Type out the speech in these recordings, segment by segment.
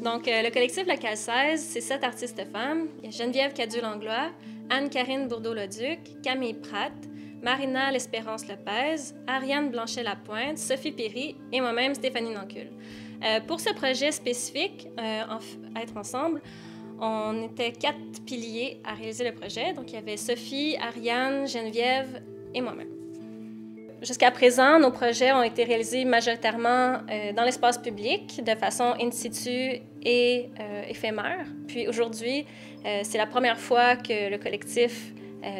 Donc, le collectif Local 16, c'est 7 artistes femmes. Il y a Geneviève Cadieux-Langlois, Anne-Karine Bourdeau-Leduc, Camille Pratt, Marina L'Espérance-Lopez, Ariane Blanchet-Lapointe, Sophie Péry et moi-même, Stéphanie Nancule. Pour ce projet spécifique, Être ensemble, on était 4 piliers à réaliser le projet. Donc, il y avait Sophie, Ariane, Geneviève et moi-même. Jusqu'à présent, nos projets ont été réalisés majoritairement dans l'espace public, de façon in situ et éphémère. Puis aujourd'hui, c'est la première fois que le collectif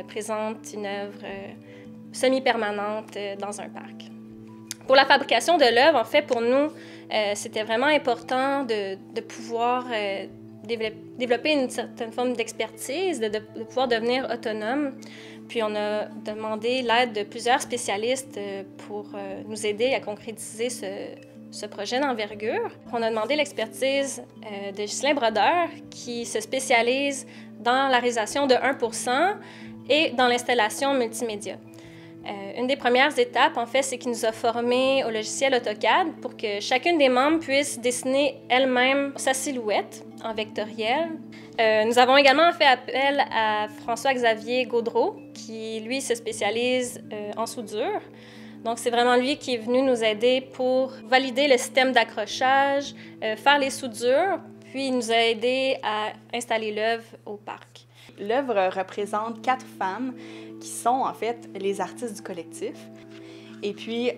présente une œuvre semi-permanente dans un parc. Pour la fabrication de l'œuvre, en fait, pour nous, c'était vraiment important de pouvoir développer une certaine forme d'expertise, de pouvoir devenir autonome. Puis on a demandé l'aide de plusieurs spécialistes pour nous aider à concrétiser ce projet d'envergure. On a demandé l'expertise de Ghislain Brodeur, qui se spécialise dans la réalisation de 1% et dans l'installation multimédia. Une des premières étapes, en fait, c'est qu'il nous a formés au logiciel AutoCAD pour que chacune des membres puisse dessiner elle-même sa silhouette en vectoriel. Nous avons également fait appel à François-Xavier Gaudreau, qui, lui, se spécialise en soudure. Donc, c'est vraiment lui qui est venu nous aider pour valider le système d'accrochage, faire les soudures, puis il nous a aidés à installer l'œuvre au parc. L'œuvre représente 4 femmes qui sont en fait les artistes du collectif. Et puis,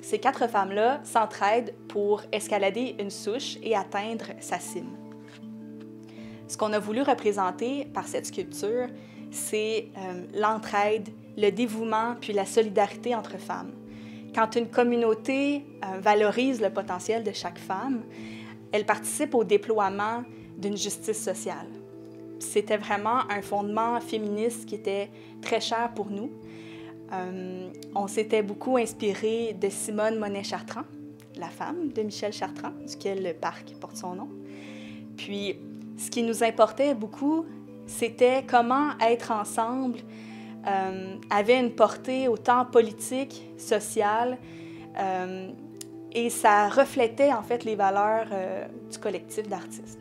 ces 4 femmes-là s'entraident pour escalader une souche et atteindre sa cime. Ce qu'on a voulu représenter par cette sculpture, c'est l'entraide, le dévouement puis la solidarité entre femmes. Quand une communauté valorise le potentiel de chaque femme, elle participe au déploiement d'une justice sociale. C'était vraiment un fondement féministe qui était très cher pour nous. On s'était beaucoup inspiré de Simone Monet-Chartrand, la femme de Michel Chartrand, duquel le parc porte son nom. Puis, ce qui nous importait beaucoup, c'était comment être ensemble avait une portée autant politique, sociale, et ça reflétait en fait les valeurs du collectif d'artistes.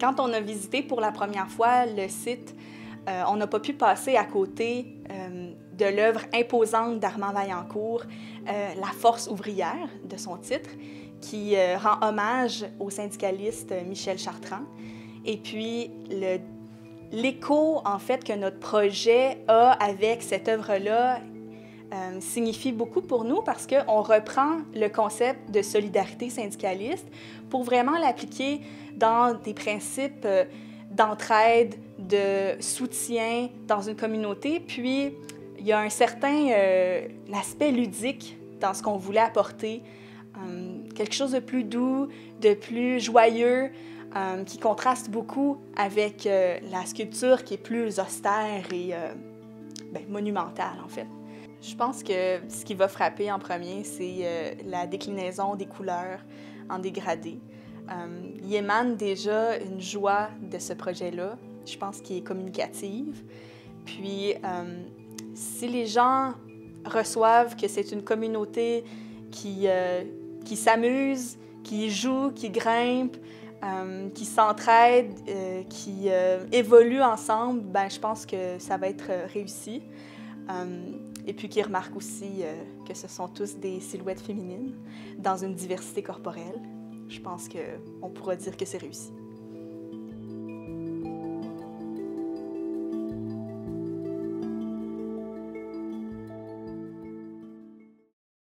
Quand on a visité pour la première fois le site, on n'a pas pu passer à côté de l'œuvre imposante d'Armand Vaillancourt, La force ouvrière, de son titre, qui rend hommage au syndicaliste Michel Chartrand. Et puis, l'écho, en fait, que notre projet a avec cette œuvre-là signifie beaucoup pour nous parce qu'on reprend le concept de solidarité syndicaliste pour vraiment l'appliquer dans des principes d'entraide, de soutien dans une communauté. Puis, il y a un certain aspect ludique dans ce qu'on voulait apporter, quelque chose de plus doux, de plus joyeux, qui contraste beaucoup avec la sculpture qui est plus austère et monumentale, en fait. Je pense que ce qui va frapper en premier, c'est la déclinaison des couleurs en dégradé. Il émane déjà une joie de ce projet-là, je pense qu'il est communicative. Puis, si les gens reçoivent que c'est une communauté qui s'amuse, qui joue, qui grimpe, qui s'entraide, qui évolue ensemble, ben, je pense que ça va être réussi. Et puis qui remarque aussi que ce sont tous des silhouettes féminines dans une diversité corporelle. Je pense qu'on pourra dire que c'est réussi.